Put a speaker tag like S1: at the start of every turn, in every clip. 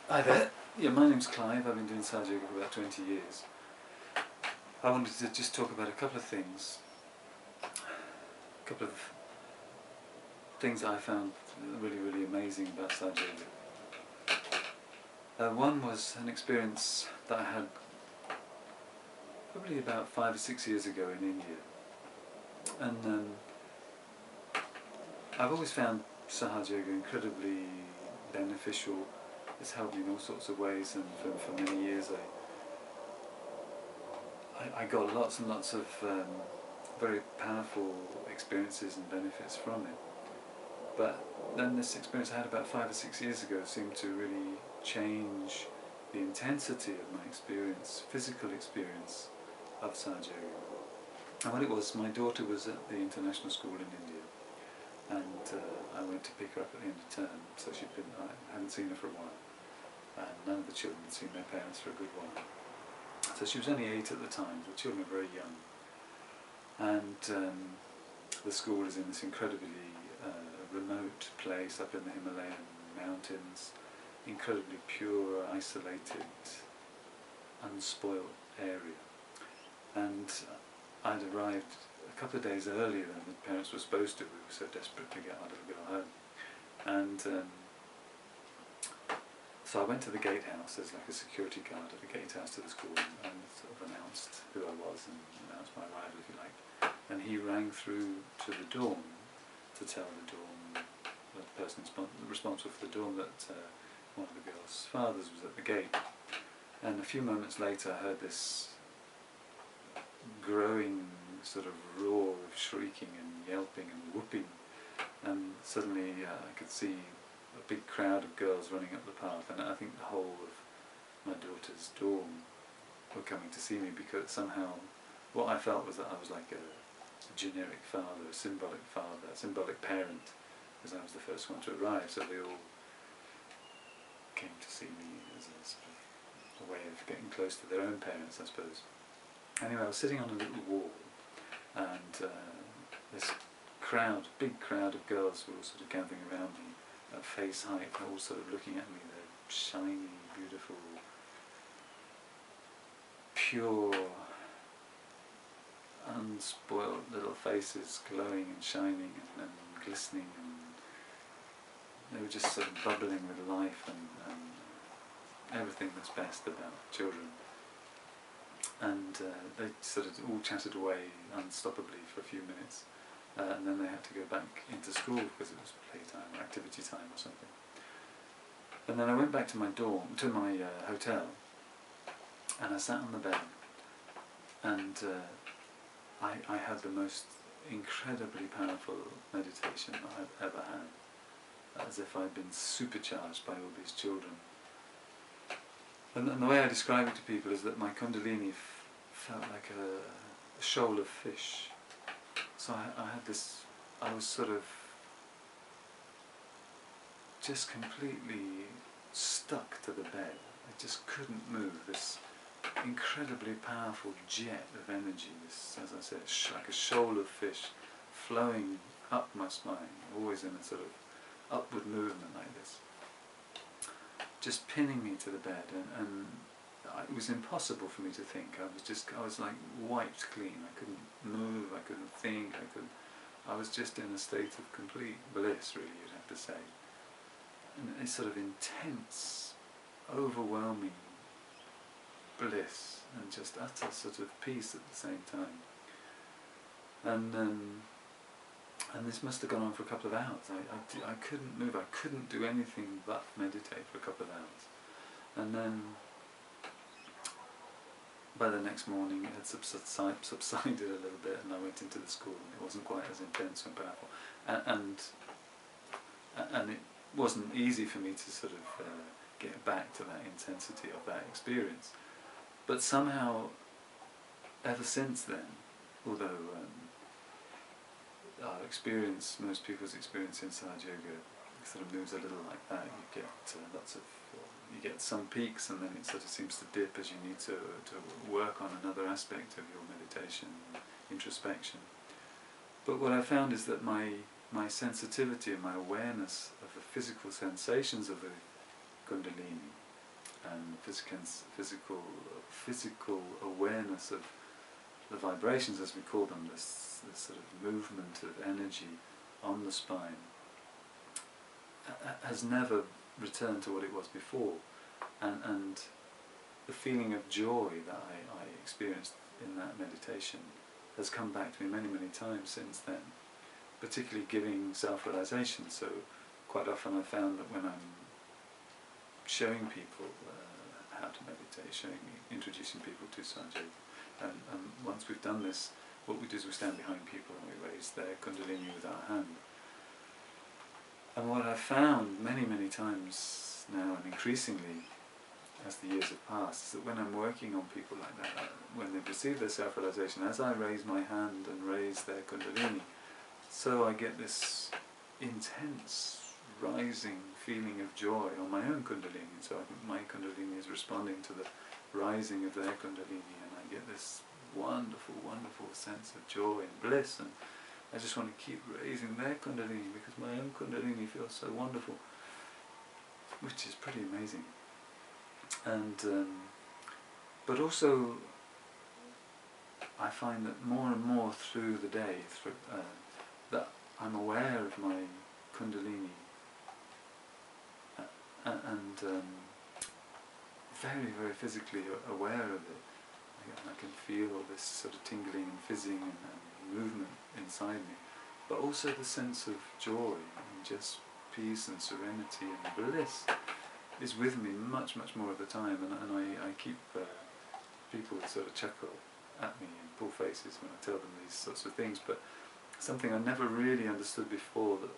S1: Hi there. Yeah, my name's Clive. I've been doing Sahaja Yoga for about 20 years. I wanted to just talk about a couple of things. A couple of things I found really, really amazing about Sahaja Yoga. One was an experience that I had probably about 5 or 6 years ago in India. And I've always found Sahaja Yoga incredibly beneficial. It's helped me in all sorts of ways, and for many years I got lots and lots of very powerful experiences and benefits from it. But then this experience I had about 5 or 6 years ago seemed to really change the intensity of my experience, physical experience of Sahaja Yoga. And what it was, my daughter was at the international school in India, and I went to pick her up at the end of term, so I hadn't seen her for a while, and none of the children had seen their parents for a good while. So she was only 8 at the time, the children were very young, and the school is in this incredibly remote place up in the Himalayan mountains, incredibly pure, isolated, unspoilt area. And I'd arrived a couple of days earlier than the parents were supposed to. We were so desperate to get our little girl home. And so I went to the gatehouse. There's like a security guard at the gatehouse to the school, and sort of announced who I was and announced my arrival, if you like. And he rang through to the dorm to tell the person responsible for the dorm that one of the girls' fathers was at the gate. And a few moments later I heard this growing sort of roar of shrieking and yelping and whooping, and suddenly I could see a big crowd of girls running up the path, and I think the whole of my daughter's dorm were coming to see me, because somehow what I felt was that I was like a generic father, a symbolic parent, because I was the first one to arrive, so they all came to see me as a sort of a way of getting close to their own parents, I suppose. Anyway, I was sitting on a little wall, and this big crowd of girls were all sort of gathering around me at face height, all sort of looking at me, their shiny, beautiful, pure, unspoiled little faces glowing and shining and glistening, and they were just sort of bubbling with life and everything that's best about children. And they sort of all chatted away unstoppably for a few minutes, and then they had to go back into school because it was playtime or activity time or something. And then I went back to my hotel, and I sat on the bed, and I had the most incredibly powerful meditation I've ever had, as if I'd been supercharged by all these children. And the way I describe it to people is that my kundalini felt like a shoal of fish. So I was sort of just completely stuck to the bed. I just couldn't move. This incredibly powerful jet of energy, this, as I said, like a shoal of fish flowing up my spine, always in a sort of upward movement like this, just pinning me to the bed, and it was impossible for me to think. I was like wiped clean. I couldn't move, I couldn't think, I was just in a state of complete bliss, really, you'd have to say. And a sort of intense, overwhelming bliss, and just utter sort of peace at the same time. And this must have gone on for a couple of hours. I couldn't move, I couldn't do anything but meditate for a couple of hours. And then by the next morning it had subsided a little bit, and I went into the school, and it wasn't quite as intense and powerful. And it wasn't easy for me to sort of get back to that intensity of that experience. But somehow, ever since then, although our experience, most people's experience in Sahaja Yoga sort of moves a little like that. You get some peaks, and then it sort of seems to dip as you need to work on another aspect of your meditation, introspection. But what I found is that my sensitivity and my awareness of the physical sensations of the Kundalini and physical awareness of the vibrations, as we call them, this sort of movement of energy on the spine, has never returned to what it was before, and the feeling of joy that I experienced in that meditation has come back to me many, many times since then, particularly giving self-realization. So quite often I found that when I'm showing people how to meditate, introducing people to Sahaja, and once we've done this, what we do is we stand behind people and we raise their kundalini with our hand. And what I've found many, many times now, and increasingly as the years have passed, is that when I'm working on people like that, when they perceive their self-realization, as I raise my hand and raise their kundalini, so I get this intense rising feeling of joy on my own kundalini. So my kundalini is responding to the rising of their kundalini, and I get this wonderful, wonderful sense of joy and bliss, and I just want to keep raising their kundalini because my own kundalini feels so wonderful, which is pretty amazing. And but also I find that more and more through the day, that I'm aware of my kundalini, and very, very physically aware of it. I can feel this sort of tingling and fizzing and movement inside me, but also the sense of joy and just peace and serenity and bliss is with me much, much more of the time, and I keep people sort of chuckle at me and pull faces when I tell them these sorts of things, but something I never really understood before that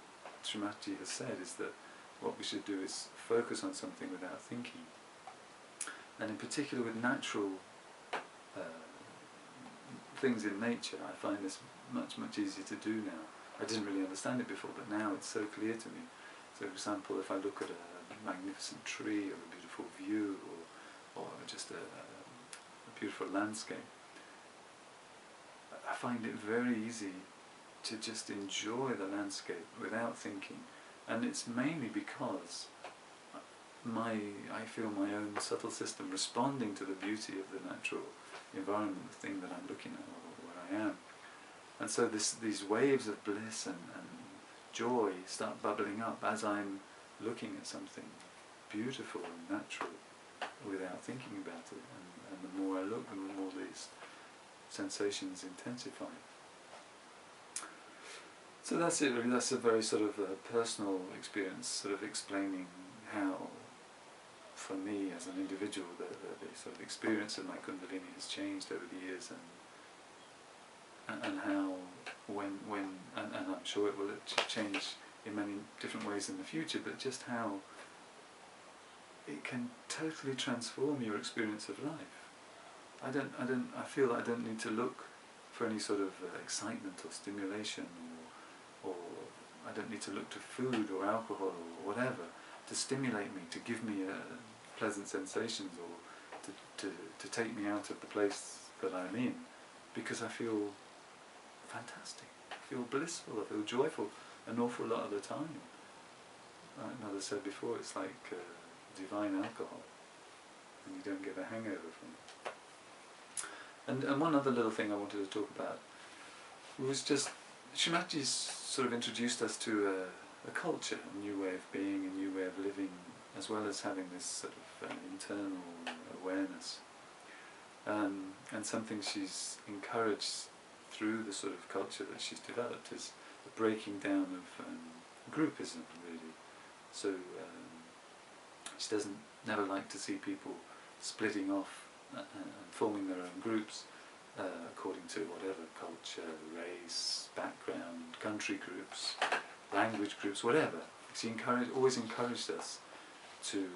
S1: Srimati has said is that what we should do is focus on something without thinking, and in particular with natural things in nature. I find this much, much easier to do now. I didn't really understand it before, but now it's so clear to me. So for example, if I look at a magnificent tree or a beautiful view, or just a beautiful landscape, I find it very easy to just enjoy the landscape without thinking, and it's mainly because I feel my own subtle system responding to the beauty of the natural environment, the thing that I'm looking at, or where I am. And so these waves of bliss and joy start bubbling up as I'm looking at something beautiful and natural without thinking about it, and the more I look, the more these sensations intensify. So that's it really. That's a very sort of personal experience, sort of explaining how, for me as an individual, the sort of experience of my kundalini has changed over the years, and how and I'm sure it will change in many different ways in the future, but just how it can totally transform your experience of life. I feel I don't need to look for any sort of excitement or stimulation, or I don't need to look to food or alcohol or whatever to stimulate me, to give me pleasant sensations, or to take me out of the place that I'm in, because I feel fantastic, I feel blissful, I feel joyful an awful lot of the time. Like Mother said before, it's like divine alcohol, and you don't get a hangover from it. And one other little thing I wanted to talk about was just, Srimati's sort of introduced us to a culture, a new way of being, a new way of living, as well as having this sort of internal awareness. And something she's encouraged through the sort of culture that she's developed is the breaking down of groupism, really. So she doesn't never like to see people splitting off and forming their own groups according to whatever culture, race, background, country groups, language groups, whatever. She always encouraged us to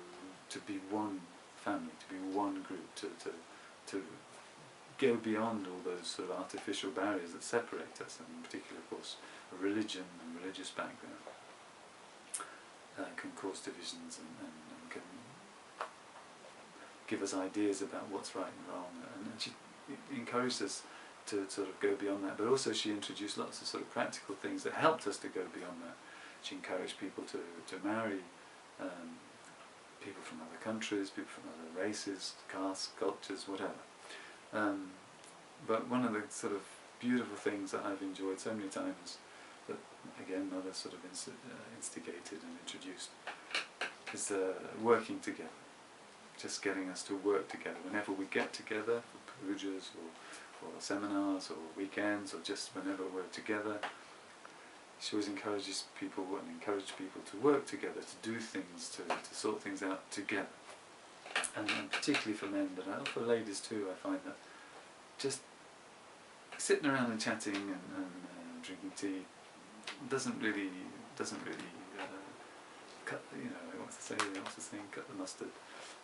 S1: be one family, to be one group, to go beyond all those sort of artificial barriers that separate us, and in particular, of course, a religion and religious background can cause divisions and can give us ideas about what's right and wrong, and she encouraged us to sort of go beyond that, but also she introduced lots of sort of practical things that helped us to go beyond that. She encouraged people to marry people from other countries, people from other races, castes, cultures, whatever. But one of the sort of beautiful things that I've enjoyed so many times, that again Mother sort of instigated and introduced, is working together. Just getting us to work together. Whenever we get together for pujas or seminars or weekends or just whenever we're together, she always encouraged people to work together, to do things, to sort things out together. And particularly for men, but for ladies too, I find that just sitting around and chatting and drinking tea doesn't really cut, what's the saying, cut the mustard.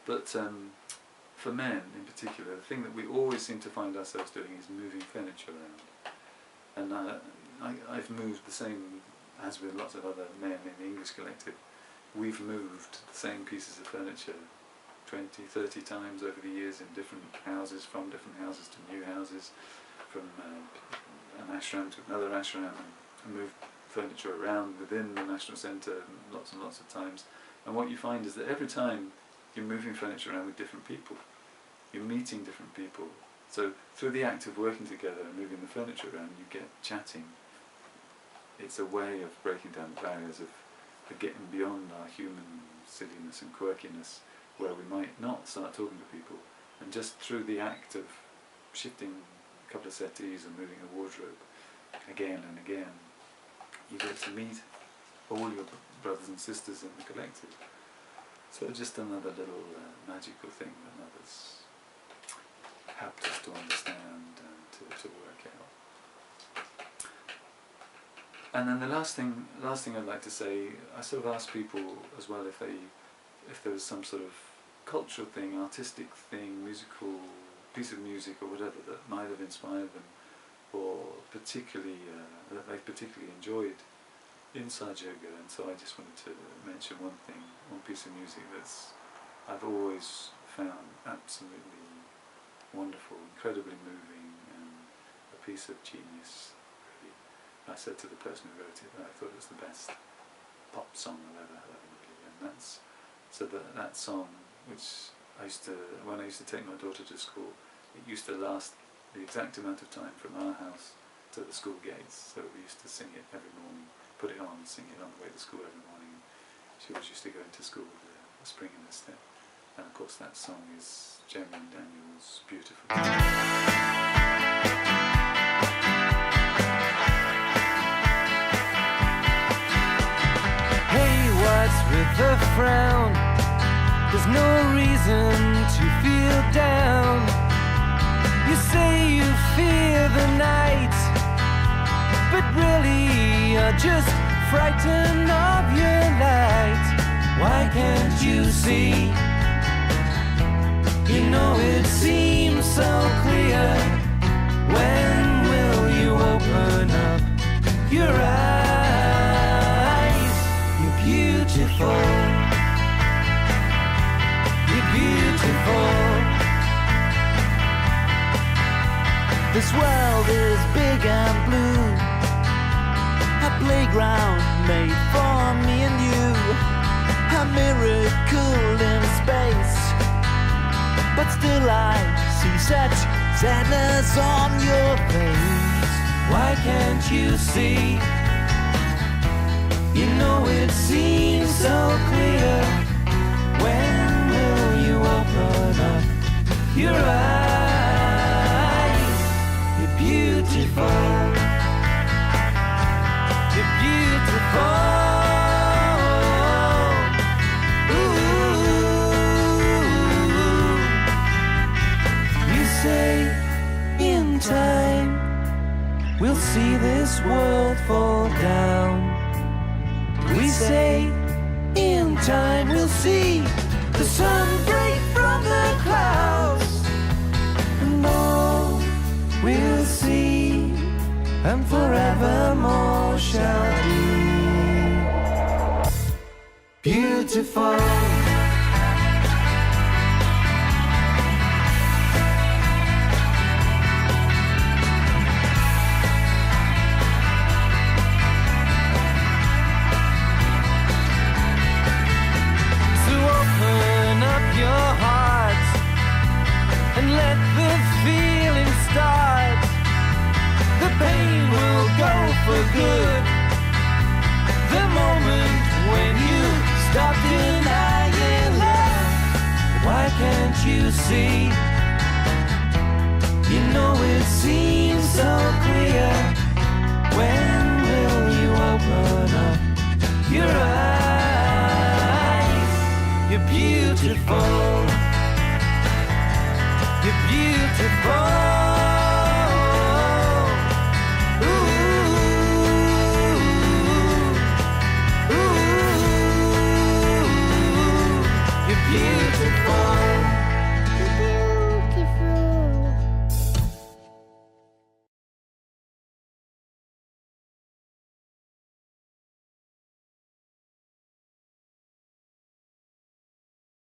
S1: But for men in particular, the thing that we always seem to find ourselves doing is moving furniture around. And I've moved the same, as with lots of other men in the English collective, we've moved the same pieces of furniture 20, 30 times over the years in different houses, from different houses to new houses, from an ashram to another ashram, and moved furniture around within the National Centre lots and lots of times. And what you find is that every time you're moving furniture around with different people, you're meeting different people. So through the act of working together and moving the furniture around, you get chatting. It's a way of breaking down the barriers of getting beyond our human silliness and quirkiness, where we might not start talking to people, and just through the act of shifting a couple of settees and moving a wardrobe again and again, you get to meet all your brothers and sisters in the collective. So just another little magical thing that Mother's helped us to understand and to work out. And then the last thing I'd like to say, I sort of asked people as well if there was some sort of cultural thing, artistic thing, musical piece of music or whatever that might have inspired them, or particularly that they've particularly enjoyed in Sahaja Yoga. And so I just wanted to mention one piece of music that's I've always found absolutely wonderful, incredibly moving, and a piece of genius, really. I said to the person who wrote it that I thought it was the best pop song I've ever heard, really. And that's so that song, which when I used to take my daughter to school, it used to last the exact amount of time from our house to the school gates. So we used to sing it every morning, put it on, sing it on the way to school every morning. She always used to go into school with a spring in her step. And of course that song is Jeremy and Daniel's Beautiful.
S2: Hey, what's with the frown? There's no reason to feel down. You say you fear the night, but really you're just frightened of your light. Why can't you see? You know it seems so clear. When will you open up your eyes? You're beautiful. You're beautiful. This world is big and blue, a playground made for me and you, a miracle in space. But still I see such sadness on your face. Why can't you see? You know it seems so clear. When will you open up your eyes? You're beautiful. You're beautiful. In time, we'll see this world fall down. We say, in time, we'll see the sun break from the clouds, and all we'll see, and forevermore shall be beautiful. Open can't you see? You know it seems so clear. When will you open up your eyes? You're beautiful. You're beautiful.